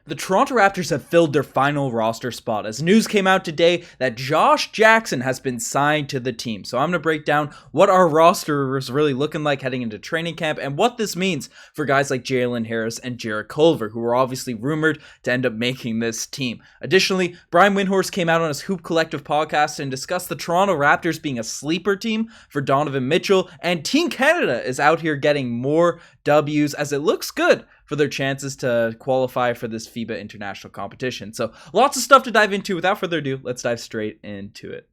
The Toronto Raptors have filled their final roster spot as news came out today that Josh Jackson has been signed to the team. So I'm going to break down what our roster is really looking like heading into training camp and what this means for guys like Jalen Harris and Jarrett Culver, who were obviously rumored to end up making this team. Additionally, Brian Windhorst came out on his Hoop Collective podcast and discussed the Toronto Raptors being a sleeper team for Donovan Mitchell, and Team Canada is out here getting more W's as it looks good for their chances to qualify for this FIBA international competition. So lots of stuff to dive into. Without further ado, let's dive straight into it.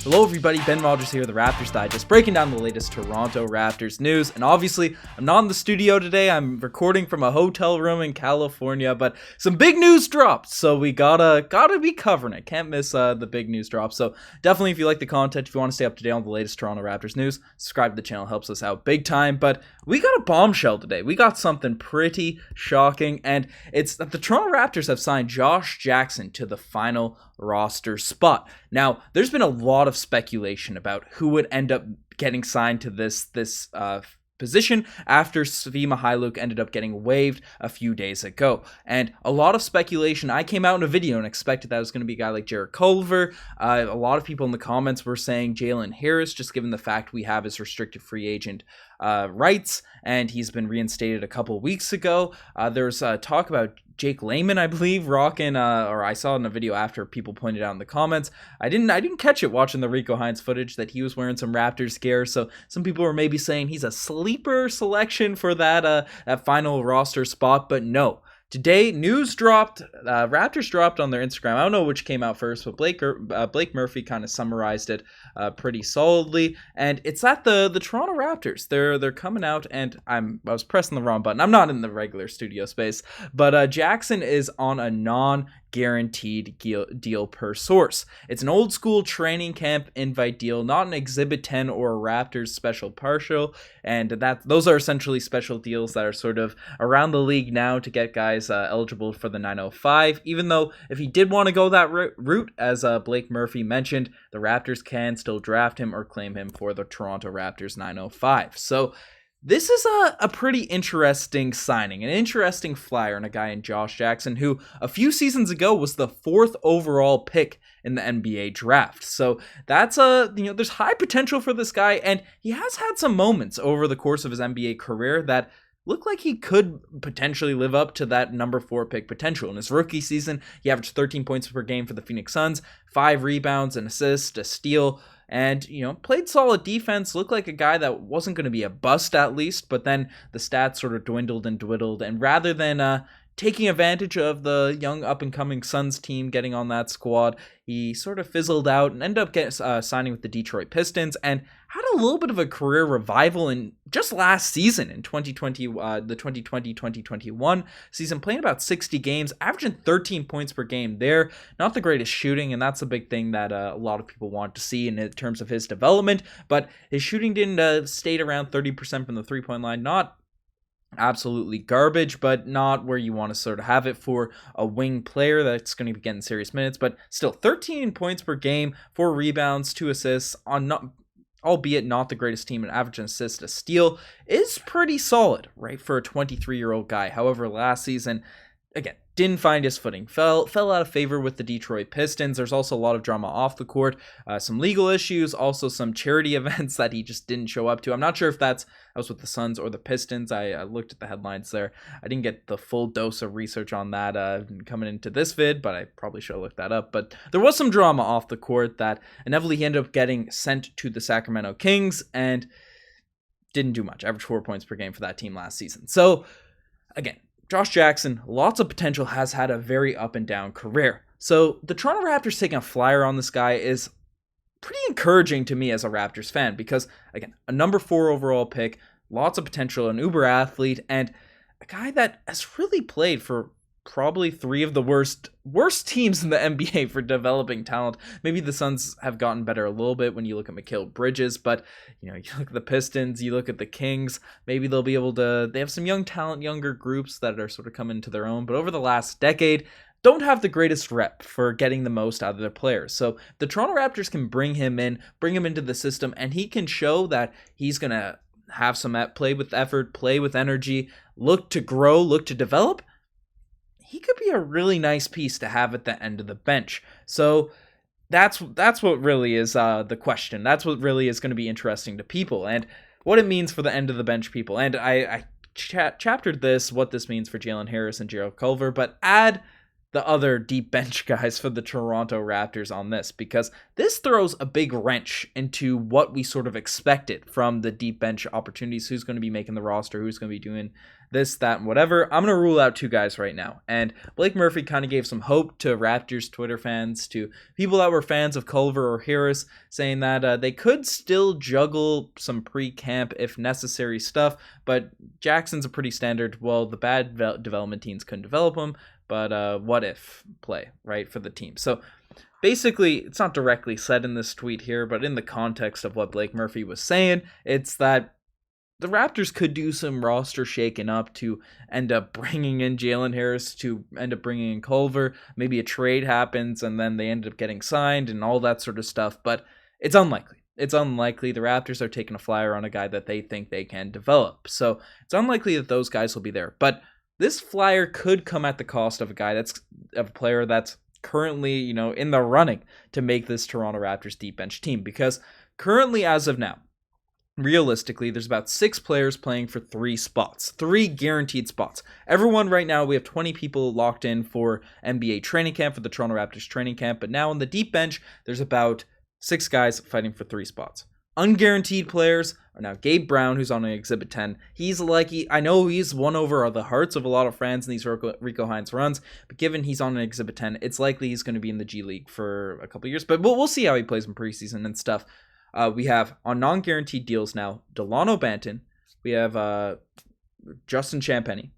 Hello everybody, Ben Rogers here, the Raptors Digest, breaking down the latest Toronto Raptors news. And obviously, I'm not in the studio today. I'm recording from a hotel room in California, but some big news dropped, so we gotta be covering it. Can't miss the big news drop. So definitely, if you like the content, if you want to stay up to date on the latest Toronto Raptors news, subscribe to the channel, helps us out big time. But we got a bombshell today. We got something pretty shocking, and it's that the Toronto Raptors have signed Josh Jackson to the final roster spot. Now, there's been a lot of speculation about who would end up getting signed to this position after Svi Mykhailiuk ended up getting waived a few days ago. And a lot of speculation. I came out in a video and expected that it was going to be a guy like Jarrett Culver. A lot of people in the comments were saying Jalen Harris, just given the fact we have his restricted free agent rights, and he's been reinstated a couple weeks ago. There's talk about Jake Layman, I believe, rocking, or I saw in a video after people pointed out in the comments. I didn't catch it watching the Rico Hines footage that he was wearing some Raptors gear. So some people were maybe saying he's a sleeper selection for that final roster spot, but no. Today, news dropped, Raptors dropped on their Instagram. I don't know which came out first, but Blake Murphy kind of summarized it pretty solidly. And it's that the Toronto Raptors, they're coming out, and I was pressing the wrong button. I'm not in the regular studio space, but Jackson is on a non-guaranteed deal per source. It's an old school training camp invite deal, not an Exhibit 10 or a Raptors special partial, and those are essentially special deals that are sort of around the league now to get guys eligible for the 905, even though if he did want to go that route, as Blake Murphy mentioned, the Raptors can still draft him or claim him for the Toronto Raptors 905. So this is a pretty interesting signing, an interesting flyer on a guy in Josh Jackson, who a few seasons ago was the 4th overall pick in the NBA draft. So that's there's high potential for this guy, and he has had some moments over the course of his NBA career that look like he could potentially live up to that number 4 pick potential. In his rookie season, he averaged 13 points per game for the Phoenix Suns, 5 rebounds, an assist, a steal, and, played solid defense, looked like a guy that wasn't going to be a bust at least, but then the stats sort of dwindled, and rather than taking advantage of the young up-and-coming Suns team getting on that squad, he sort of fizzled out and ended up signing with the Detroit Pistons and had a little bit of a career revival in just last season in 2020, the 2020-2021 season, playing about 60 games, averaging 13 points per game there. Not the greatest shooting, and that's a big thing that a lot of people want to see in terms of his development, but his shooting didn't stay around 30% from the three-point line. Not absolutely garbage, but not where you want to sort of have it for a wing player that's going to be getting serious minutes, but still 13 points per game, 4 rebounds, 2 assists on albeit not the greatest team, an average assist, a steal is pretty solid, right, for a 23-year-old guy. However, last season, again, didn't find his footing, fell out of favor with the Detroit Pistons. There's also a lot of drama off the court, some legal issues, also some charity events that he just didn't show up to. I'm not sure if that was with the Suns or the Pistons. I looked at the headlines there. I didn't get the full dose of research on that coming into this vid, but I probably should have looked that up. But there was some drama off the court that inevitably he ended up getting sent to the Sacramento Kings and didn't do much. Averaged 4 points per game for that team last season. So again, Josh Jackson, lots of potential, has had a very up and down career. So the Toronto Raptors taking a flyer on this guy is pretty encouraging to me as a Raptors fan because, again, a number 4 overall pick, lots of potential, an uber athlete, and a guy that has really played for probably 3 of the worst teams in the NBA for developing talent. Maybe the Suns have gotten better a little bit when you look at Mikal Bridges, but you look at the Pistons, you look at the Kings, maybe they'll be able to, they have some young talent, younger groups that are sort of coming to their own, but over the last decade, don't have the greatest rep for getting the most out of their players. So the Toronto Raptors can bring him into the system, and he can show that he's going to have some play with effort, play with energy, look to grow, look to develop, he could be a really nice piece to have at the end of the bench. So that's what really is the question. That's what really is going to be interesting to people, and what it means for the end of the bench people. And I chaptered this, what this means for Jalen Harris and Jarrett Culver, but add the other deep bench guys for the Toronto Raptors on this, because this throws a big wrench into what we sort of expected from the deep bench opportunities. Who's going to be making the roster, who's going to be doing this, that, and whatever. I'm going to rule out 2 guys right now. And Blake Murphy kind of gave some hope to Raptors Twitter fans, to people that were fans of Culver or Harris, saying that they could still juggle some pre-camp if necessary stuff, but Jackson's a pretty standard, well, the bad development teams couldn't develop him, but what if play, right, for the team. So basically, it's not directly said in this tweet here, but in the context of what Blake Murphy was saying, it's that the Raptors could do some roster shaking up to end up bringing in Jalen Harris, to end up bringing in Culver. Maybe a trade happens and then they end up getting signed and all that sort of stuff, but it's unlikely. It's unlikely. The Raptors are taking a flyer on a guy that they think they can develop. So it's unlikely that those guys will be there. But this flyer could come at the cost of a player that's currently, in the running to make this Toronto Raptors deep bench team, because currently, as of now, realistically, there's about 6 players playing for 3 spots, 3 guaranteed spots. Everyone right now, we have 20 people locked in for NBA training camp, for the Toronto Raptors training camp, but now on the deep bench, there's about 6 guys fighting for 3 spots. Unguaranteed players are now Gabe Brown, who's on an Exhibit 10. I know he's won over the hearts of a lot of fans in these Rico Hines runs, but given he's on an Exhibit 10, it's likely he's going to be in the G League for a couple years, but we'll see how he plays in preseason and stuff. We have on non-guaranteed deals now Delano Banton, we have Justin Champagnie,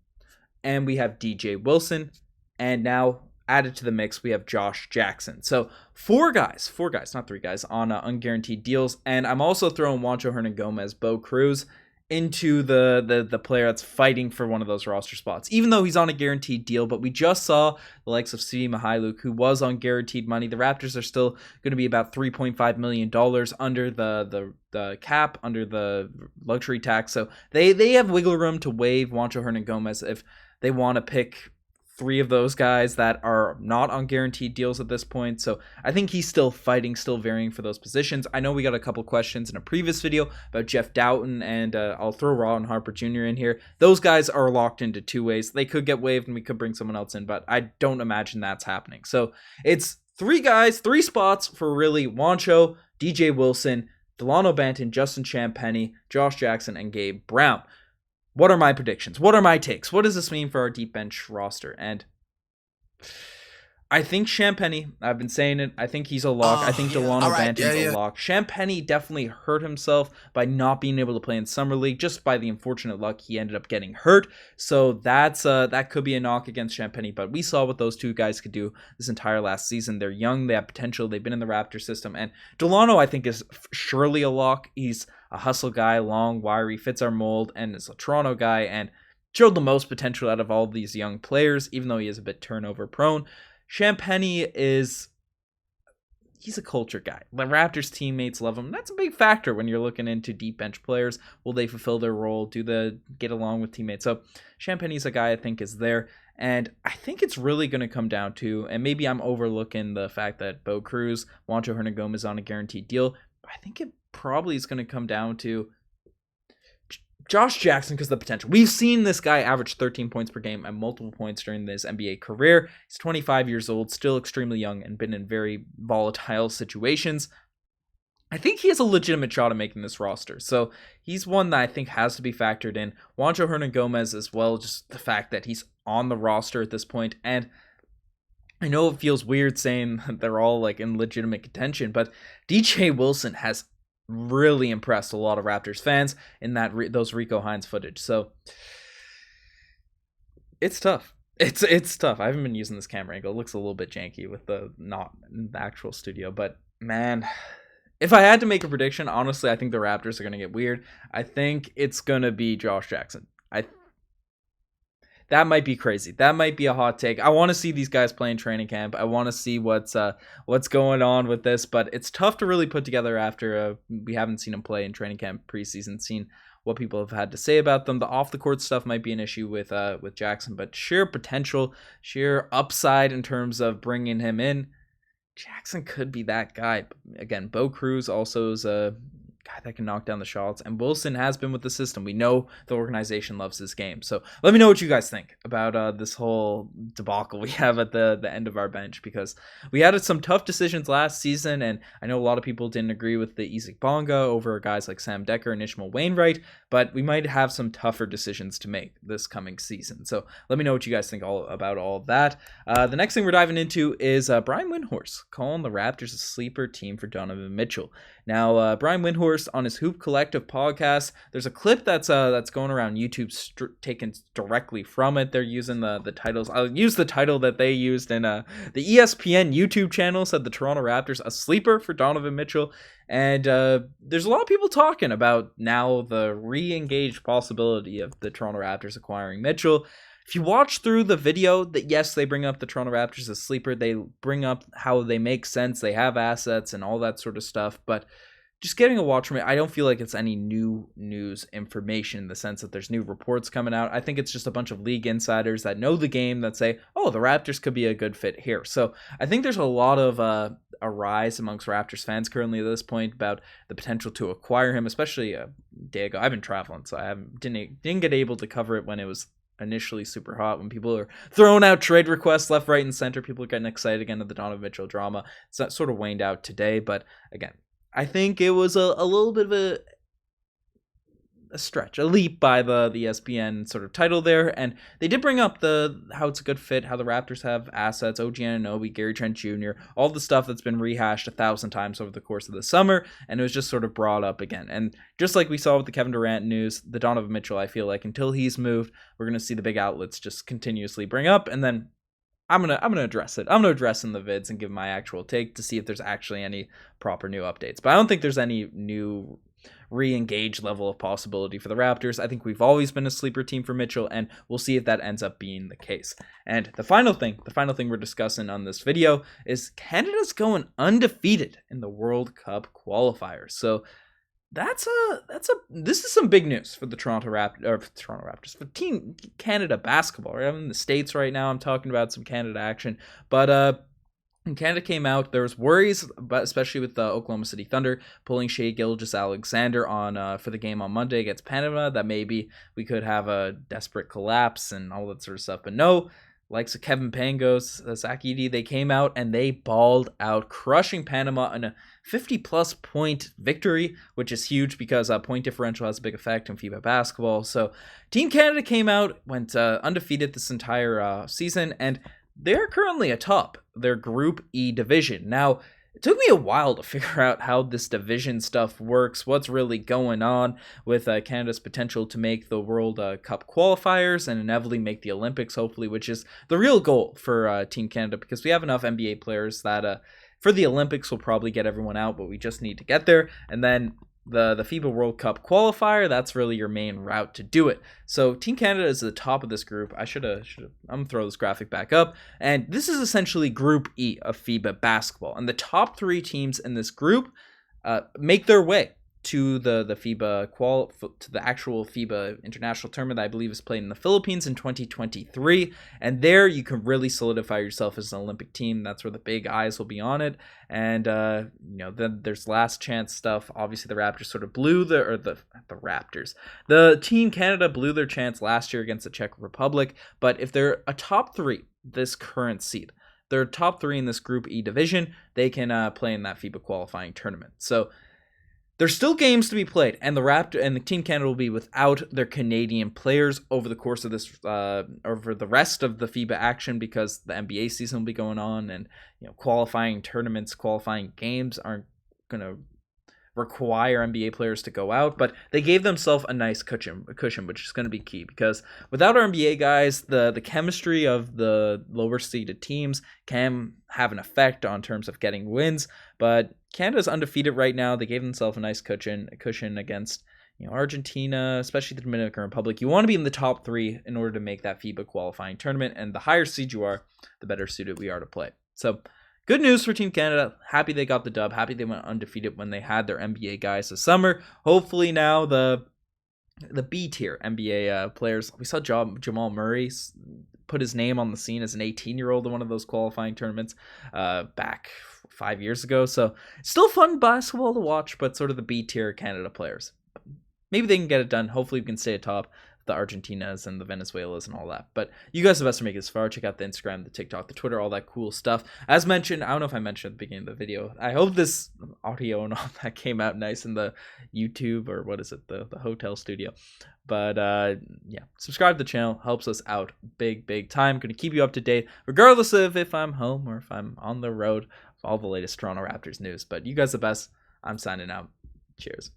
and we have DJ Wilson, and now added to the mix, we have Josh Jackson. So 4 guys, not 3 guys, on unguaranteed deals. And I'm also throwing Juancho Hernangomez, Bo Cruz, into the player that's fighting for one of those roster spots, even though he's on a guaranteed deal. But we just saw the likes of Svi Mykhailiuk, who was on guaranteed money. The Raptors are still going to be about $3.5 million under the cap, under the luxury tax. So they have wiggle room to waive Juancho Hernangomez if they want to pick 3 of those guys that are not on guaranteed deals at this point. So I think he's still fighting, still varying for those positions. I know we got a couple questions in a previous video about Jeff Doughton, and I'll throw Ron Harper Jr. in here. Those guys are locked into 2 ways. They could get waived and we could bring someone else in, but I don't imagine that's happening. So it's 3 guys, 3 spots for really Juancho, DJ Wilson, Delano Banton, Justin Champagnie, Josh Jackson, and Gabe Brown. What are my predictions? What are my takes? What does this mean for our deep bench roster? And I think Champagnie, I've been saying it, I think he's a lock. I think Delano Banton's a lock. Champagnie definitely hurt himself by not being able to play in Summer League. Just by the unfortunate luck, he ended up getting hurt. So that could be a knock against Champagnie. But we saw what those 2 guys could do this entire last season. They're young, they have potential, they've been in the Raptor system. And Delano, I think, is surely a lock. He's a hustle guy, long, wiry, fits our mold, and is a Toronto guy, and showed the most potential out of all of these young players, even though he is a bit turnover prone. Champagnie he's a culture guy. The Raptors teammates love him. That's a big factor when you're looking into deep bench players. Will they fulfill their role? Do they get along with teammates? So Champagnie's a guy I think is there. And I think it's really going to come down to, and maybe I'm overlooking the fact that Bo Cruz, Juancho Hernangomez is on a guaranteed deal. I think it probably is going to come down to Josh Jackson because of the potential. We've seen this guy average 13 points per game at multiple points during his NBA career. He's 25 years old, still extremely young, and been in very volatile situations. I think he has a legitimate shot at making this roster. So he's one that I think has to be factored in. Juancho Hernangomez as well, just the fact that he's on the roster at this point. And I know it feels weird saying that they're all like in legitimate contention, but DJ Wilson has really impressed a lot of Raptors fans in those Rico Hines footage. So it's tough. It's tough. I haven't been using this camera angle. It looks a little bit janky with the not in the actual studio, but man, if I had to make a prediction, honestly, I think the Raptors are going to get weird. I think it's going to be Josh Jackson. That might be crazy. That might be a hot take. I want to see these guys play in training camp. I want to see what's going on with this, but it's tough to really put together after we haven't seen them play in training camp preseason, seen what people have had to say about them. The off the court stuff might be an issue with Jackson, but sheer potential, sheer upside in terms of bringing him in, Jackson could be that guy. Again, Bo Cruz also is a guy that can knock down the shots, and Wilson has been with the system. We know the organization loves this game. So let me know what you guys think about this whole debacle we have at the end of our bench, because we had some tough decisions last season, and I know a lot of people didn't agree with the Isaac Bonga over guys like Sam Decker and Ishmael Wainwright, but we might have some tougher decisions to make this coming season. So let me know what you guys think about all of that. The next thing we're diving into is Brian Windhorst calling the Raptors a sleeper team for Donovan Mitchell. Now, Brian Windhorst on his Hoop Collective podcast, there's a clip that's going around YouTube taken directly from it. They're using the titles. I'll use the title that they used in the ESPN YouTube channel, said the Toronto Raptors a sleeper for Donovan Mitchell. And there's a lot of people talking about now the re-engaged possibility of the Toronto Raptors acquiring Mitchell. If you watch through the video, that yes, they bring up the Toronto Raptors as sleeper. They bring up how they make sense. They have assets and all that sort of stuff. But just getting a watch from it, I don't feel like it's any new news information in the sense that there's new reports coming out. I think it's just a bunch of league insiders that know the game that say, oh, the Raptors could be a good fit here. So I think there's a lot of a rise amongst Raptors fans currently at this point about the potential to acquire him, especially a day ago. I've been traveling, so I didn't get able to cover it when it was initially super hot, when people are throwing out trade requests left, right, and center. People are getting excited again at the Donovan Mitchell drama. It's not sort of waned out today, but again, I think it was a little bit of a stretch, a leap by the ESPN sort of title there, and they did bring up how it's a good fit, how the Raptors have assets, OG Anunoby, Gary Trent Jr., all the stuff that's been rehashed 1,000 times over the course of the summer, and it was just sort of brought up again. And just like we saw with the Kevin Durant news, the Donovan Mitchell, I feel like until he's moved, we're going to see the big outlets just continuously bring up, and then I'm gonna address it. I'm gonna address in the vids and give my actual take to see if there's actually any proper new updates. But I don't think there's any new re-engage level of possibility for the Raptors. I think we've always been a sleeper team for Mitchell, and we'll see if that ends up being the case. And the final thing we're discussing on this video is Canada's going undefeated in the World Cup qualifiers. So this is some big news for the Toronto Raptors, for Team Canada basketball. Right? I'm in the States right now. I'm talking about some Canada action, but when Canada came out, there was worries, but especially with the Oklahoma City Thunder pulling Shai Gilgeous-Alexander on for the game on Monday against Panama, that maybe we could have a desperate collapse and all that sort of stuff. But no, likes of Kevin Pangos, Zach Edey, they came out and they balled out, crushing Panama in a 50-plus point victory, which is huge because point differential has a big effect in FIBA basketball. So Team Canada came out, went undefeated this entire season, and they're currently atop their Group E division. Now, it took me a while to figure out how this division stuff works, what's really going on with Canada's potential to make the World Cup qualifiers and inevitably make the Olympics, hopefully, which is the real goal for Team Canada, because we have enough NBA players that for the Olympics we'll probably get everyone out, but we just need to get there. And then the FIBA World Cup qualifier, that's really your main route to do it. So Team Canada is the top of this group. I'm gonna throw this graphic back up, and this is essentially Group E of FIBA basketball, and the top 3 teams in this group make their way to the FIBA to the actual FIBA international tournament that I believe is played in the Philippines in 2023, and there you can really solidify yourself as an Olympic team. That's where the big eyes will be on it. And then there's last chance stuff. Obviously the Raptors sort of blew the Team Canada blew their chance last year against the Czech Republic, but if they're a top 3 this current seed, they're top 3 in this Group E division, they can play in that FIBA qualifying tournament. So there's still games to be played, and the Team Canada will be without their Canadian players over the course of this, over the rest of the FIBA action, because the NBA season will be going on, and qualifying tournaments, qualifying games aren't going to require NBA players to go out, but they gave themselves a nice cushion, which is going to be key, because without our NBA guys, the chemistry of the lower seeded teams can have an effect on terms of getting wins. But Canada's undefeated right now. They gave themselves a nice cushion against Argentina, especially the Dominican Republic. You want to be in the top 3 in order to make that FIBA qualifying tournament, and the higher seed you are, the better suited we are to play. So good news for Team Canada. Happy they got the dub. Happy they went undefeated when they had their NBA guys this summer. Hopefully now the the B tier NBA players. We saw Jamal Murray put his name on the scene as an 18-year-old in one of those qualifying tournaments back 5 years ago. So still fun basketball to watch, but sort of the B tier Canada players. Maybe they can get it done. Hopefully we can stay atop the Argentinas and the Venezuelas and all that. But you guys are the best for making this far. Check out the Instagram, the TikTok, the Twitter, all that cool stuff. As mentioned, I don't know if I mentioned at the beginning of the video, I hope this audio and all that came out nice in the YouTube, or what is it, the hotel studio. But yeah, subscribe to the channel. Helps us out big time. Going to keep you up to date, regardless of if I'm home or if I'm on the road, all the latest Toronto Raptors news. But you guys are the best. I'm signing out. Cheers.